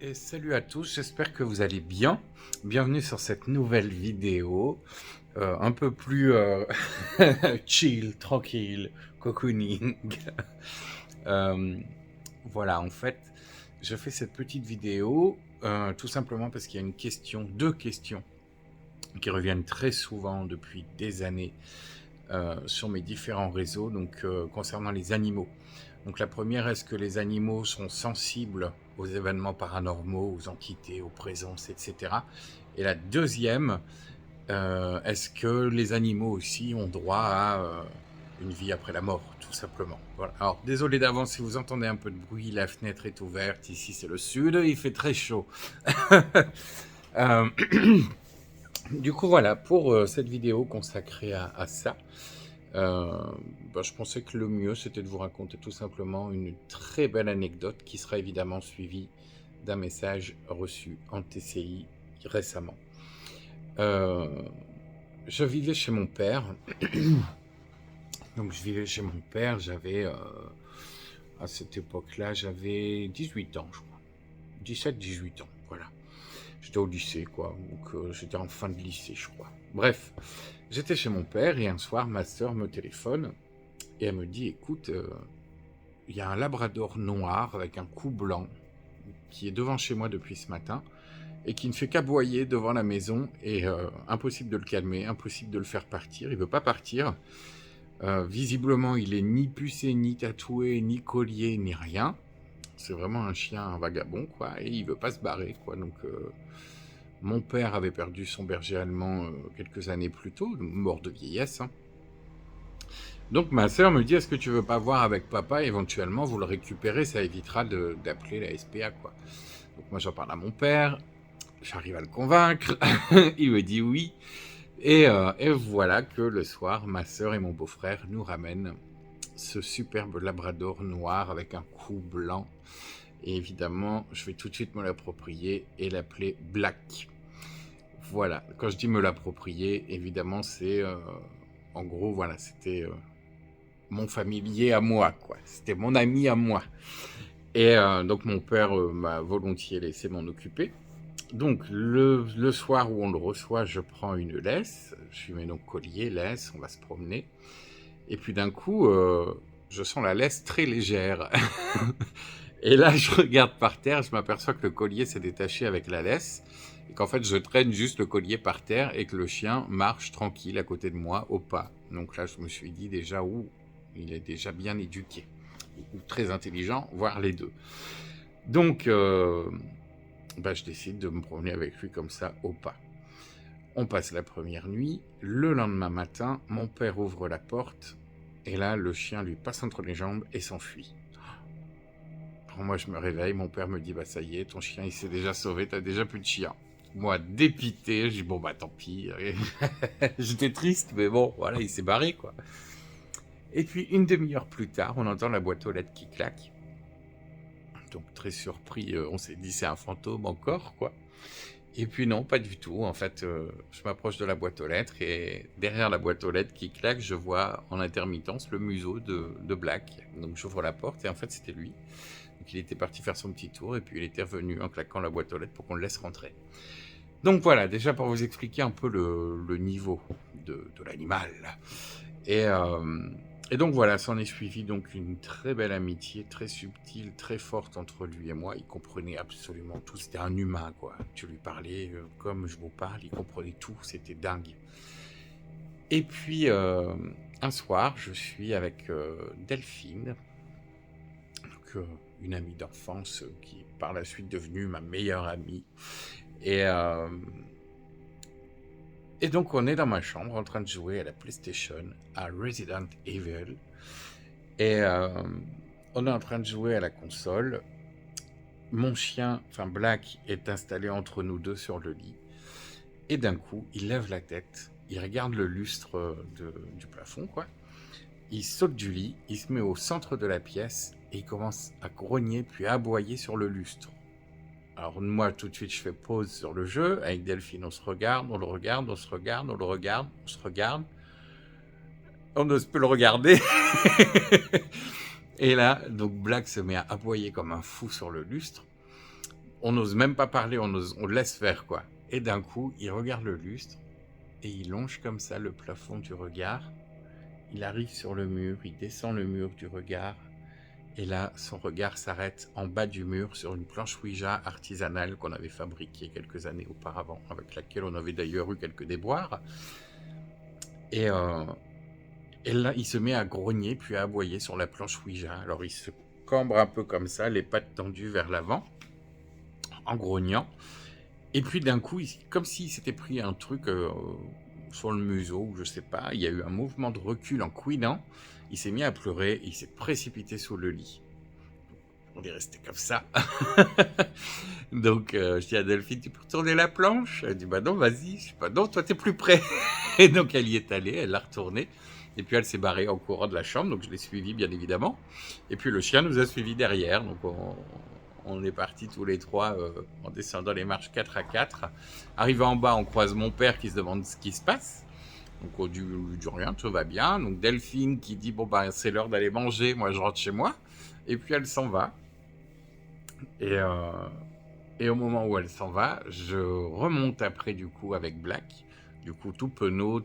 Et salut à tous, j'espère que vous allez bien. Bienvenue sur cette nouvelle vidéo, un peu plus chill, tranquille, cocooning. Euh, voilà, en fait, je fais cette petite vidéo tout simplement parce qu'il y a deux questions qui reviennent très souvent depuis des années sur mes différents réseaux, donc concernant les animaux. Donc la première, est-ce que les animaux sont sensibles aux événements paranormaux, aux entités, aux présences, etc. Et la deuxième, est-ce que les animaux aussi ont droit à une vie après la mort, tout simplement. Voilà. Alors désolé d'avance si vous entendez un peu de bruit, la fenêtre est ouverte, ici c'est le sud, il fait très chaud. euh, du coup voilà, pour cette vidéo consacrée à ça, je pensais que le mieux, c'était de vous raconter tout simplement une très belle anecdote qui sera évidemment suivie d'un message reçu en TCI récemment. Je vivais chez mon père. Donc je vivais chez mon père, à cette époque-là, j'avais 18 ans, je crois. 17-18 ans, voilà. J'étais au lycée, quoi. Donc j'étais en fin de lycée, je crois. Bref, j'étais chez mon père et un soir, ma sœur me téléphone et elle me dit, écoute, il y a un labrador noir avec un cou blanc qui est devant chez moi depuis ce matin et qui ne fait qu'aboyer devant la maison et impossible de le calmer, impossible de le faire partir, il veut pas partir. Visiblement, il est ni pucé, ni tatoué, ni collier, ni rien. C'est vraiment un chien, un vagabond, quoi, et il veut pas se barrer, quoi. Donc, mon père avait perdu son berger allemand quelques années plus tôt, mort de vieillesse. Hein. Donc, ma sœur me dit, est-ce que tu veux pas voir avec papa, éventuellement, vous le récupérez, ça évitera d'appeler la SPA, quoi. Donc, moi, j'en parle à mon père, j'arrive à le convaincre, il me dit oui. Et voilà que le soir, ma sœur et mon beau-frère nous ramènent ce superbe labrador noir avec un cou blanc. Et évidemment, je vais tout de suite me l'approprier et l'appeler Black. Voilà, quand je dis me l'approprier, évidemment, c'est... en gros, voilà, c'était mon familier à moi, quoi. C'était mon ami à moi. Et donc mon père m'a volontiers laissé m'en occuper. Donc le soir où on le reçoit, je prends une laisse, je lui mets donc collier, laisse, on va se promener. Et puis d'un coup, je sens la laisse très légère. Et là, je regarde par terre, je m'aperçois que le collier s'est détaché avec la laisse, et qu'en fait, je traîne juste le collier par terre, et que le chien marche tranquille à côté de moi, au pas. Donc là, je me suis dit déjà, il est déjà bien éduqué, ou très intelligent, voire les deux. Donc, je décide de me promener avec lui comme ça, au pas. On passe la première nuit, le lendemain matin, mon père ouvre la porte, et là, le chien lui passe entre les jambes et s'enfuit. Moi, je me réveille, mon père me dit, ça y est, ton chien, il s'est déjà sauvé, t'as déjà plus de chien. Moi, dépité, je dis, tant pis. J'étais triste, mais bon, voilà, il s'est barré, quoi. Et puis, une demi-heure plus tard, on entend la boîte aux lettres qui claque. Donc, très surpris, on s'est dit, c'est un fantôme encore, quoi. Et puis non, pas du tout. En fait, je m'approche de la boîte aux lettres et derrière la boîte aux lettres qui claque, je vois en intermittence le museau de Black. Donc j'ouvre la porte et en fait c'était lui. Donc il était parti faire son petit tour et puis il était revenu en claquant la boîte aux lettres pour qu'on le laisse rentrer. Donc voilà, déjà pour vous expliquer un peu le niveau de l'animal. Et donc voilà, s'en est suivi donc une très belle amitié, très subtile, très forte entre lui et moi. Il comprenait absolument tout. C'était un humain, quoi. Tu lui parlais comme je vous parle, il comprenait tout. C'était dingue. Et puis un soir, je suis avec Delphine, donc, une amie d'enfance qui est par la suite devenue ma meilleure amie. Et donc on est dans ma chambre en train de jouer à la PlayStation, à Resident Evil. Et on est en train de jouer à la console. Mon chien, Black, est installé entre nous deux sur le lit. Et d'un coup, il lève la tête, il regarde le lustre du plafond, quoi. Il saute du lit, il se met au centre de la pièce et il commence à grogner puis à aboyer sur le lustre. Alors moi, tout de suite, je fais pause sur le jeu. Avec Delphine, on se regarde, on le regarde, on se regarde, on le regarde, on se regarde. On n'ose plus le regarder. Et là, donc Black se met à aboyer comme un fou sur le lustre. on n'ose même pas parler, on le laisse faire, quoi. Et d'un coup, il regarde le lustre et il longe comme ça le plafond du regard. Il arrive sur le mur, il descend le mur du regard. Et là, son regard s'arrête en bas du mur sur une planche Ouija artisanale qu'on avait fabriquée quelques années auparavant, avec laquelle on avait d'ailleurs eu quelques déboires. Et là, il se met à grogner puis à aboyer sur la planche Ouija. Alors, il se cambre un peu comme ça, les pattes tendues vers l'avant, en grognant. Et puis d'un coup, comme s'il s'était pris un truc sur le museau, ou je sais pas, il y a eu un mouvement de recul en couinant. Il s'est mis à pleurer et il s'est précipité sous le lit. On est resté comme ça. Donc, je dis à Delphine, tu peux retourner la planche? Elle dit, bah non, vas-y. Je dis, bah non, toi, t'es plus près. Et donc, elle y est allée, elle l'a retournée. Et puis, elle s'est barrée en courant de la chambre. Donc, je l'ai suivie, bien évidemment. Et puis, le chien nous a suivis derrière. Donc, on est partis tous les trois en descendant les marches 4 à 4. Arrivé en bas, on croise mon père qui se demande ce qui se passe. Donc, on dit rien, tout va bien. Donc, Delphine qui dit, bon, bah, c'est l'heure d'aller manger. Moi, je rentre chez moi. Et puis, elle s'en va. Et au moment où elle s'en va, je remonte après, du coup, avec Black. Du coup, tout penaud,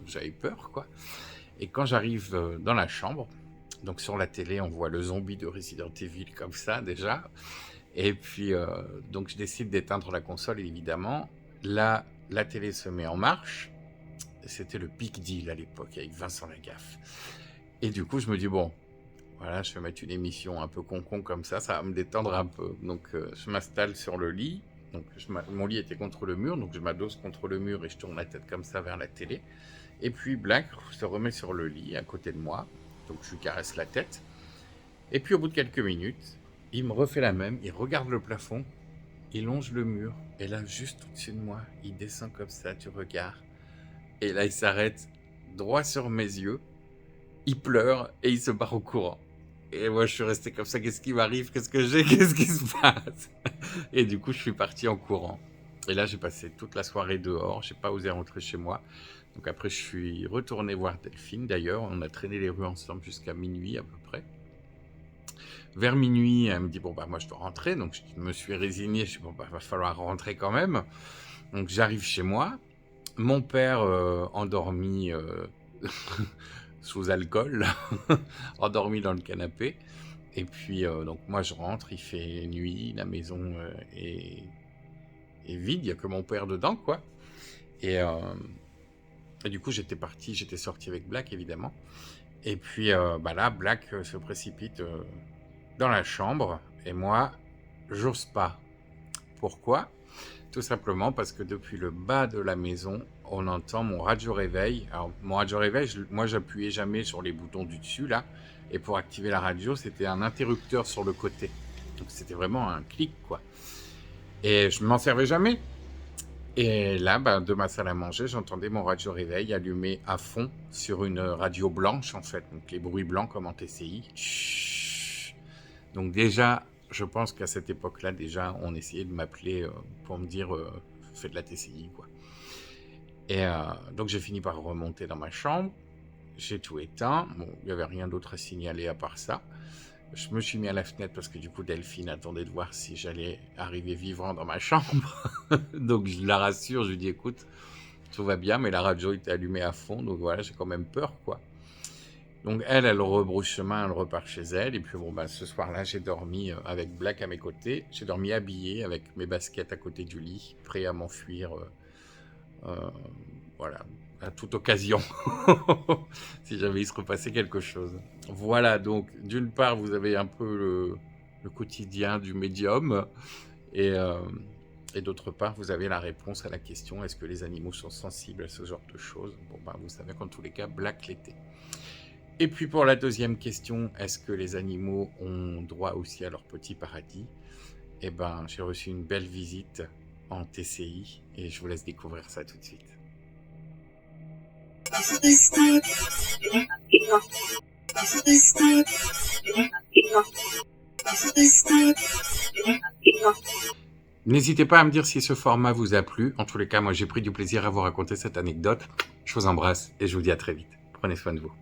j'avais peur, quoi. Et quand j'arrive dans la chambre, donc sur la télé, on voit le zombie de Resident Evil comme ça, déjà. Et puis, donc je décide d'éteindre la console, évidemment. Là, la télé se met en marche. C'était le Big Deal à l'époque, avec Vincent Lagaffe. Et du coup, je me dis, bon, voilà, je vais mettre une émission un peu con comme ça va me détendre un peu. Donc, je m'installe sur le lit. Donc, mon lit était contre le mur, donc je m'adosse contre le mur et je tourne la tête comme ça vers la télé. Et puis, Black se remet sur le lit à côté de moi. Donc, je lui caresse la tête. Et puis, au bout de quelques minutes, il me refait la même. Il regarde le plafond, il longe le mur. Et là, juste au-dessus de moi, il descend comme ça du regard. Et là, il s'arrête droit sur mes yeux. Il pleure et il se barre au courant. Et moi, je suis resté comme ça. Qu'est-ce qui m'arrive? Qu'est-ce que j'ai? Qu'est-ce qui se passe? Et du coup, je suis parti en courant. Et là, j'ai passé toute la soirée dehors. Je n'ai pas osé rentrer chez moi. Donc après, je suis retourné voir Delphine. D'ailleurs, on a traîné les rues ensemble jusqu'à minuit à peu près. Vers minuit, elle me dit, bon, bah moi, je dois rentrer. Donc, je me suis résigné. Je dis, bon, bah, va falloir rentrer quand même. Donc, j'arrive chez moi. Mon père endormi sous alcool, endormi dans le canapé. Et puis, donc moi, je rentre, il fait nuit, la maison est vide, il n'y a que mon père dedans, quoi. Et du coup, j'étais sorti avec Black, évidemment. Et puis, là, Black se précipite dans la chambre. Et moi, j'ose pas. Pourquoi ? Tout simplement parce que depuis le bas de la maison, on entend mon radio réveil. Alors, mon radio réveil, moi, j'appuyais jamais sur les boutons du dessus, là. Et pour activer la radio, c'était un interrupteur sur le côté. Donc, c'était vraiment un clic, quoi. Et je ne m'en servais jamais. Et là, de ma salle à manger, j'entendais mon radio réveil allumé à fond sur une radio blanche, en fait. Donc, les bruits blancs comme en TCI. Chut. Donc, déjà, je pense qu'à cette époque-là, déjà, on essayait de m'appeler pour me dire fais de la TCI, quoi. Et donc, j'ai fini par remonter dans ma chambre. J'ai tout éteint. Bon, il n'y avait rien d'autre à signaler à part ça. Je me suis mis à la fenêtre parce que du coup, Delphine attendait de voir si j'allais arriver vivant dans ma chambre. Donc, je la rassure. Je lui dis, écoute, tout va bien, mais la radio était allumée à fond. Donc, voilà, j'ai quand même peur, quoi. Donc, elle rebrousse chemin, elle repart chez elle. Et puis, bon, ce soir-là, j'ai dormi avec Black à mes côtés. J'ai dormi habillé avec mes baskets à côté du lit, prêt à m'enfuir. Voilà, à toute occasion, si jamais il se repassait quelque chose. Voilà, donc, d'une part, vous avez un peu le quotidien du médium. Et d'autre part, vous avez la réponse à la question, est-ce que les animaux sont sensibles à ce genre de choses? Bon, vous savez qu'en tous les cas, Black l'était. Et puis pour la deuxième question, est-ce que les animaux ont droit aussi à leur petit paradis? Eh ben, j'ai reçu une belle visite en TCI et je vous laisse découvrir ça tout de suite. N'hésitez pas à me dire si ce format vous a plu. En tous les cas, moi j'ai pris du plaisir à vous raconter cette anecdote. Je vous embrasse et je vous dis à très vite. Prenez soin de vous.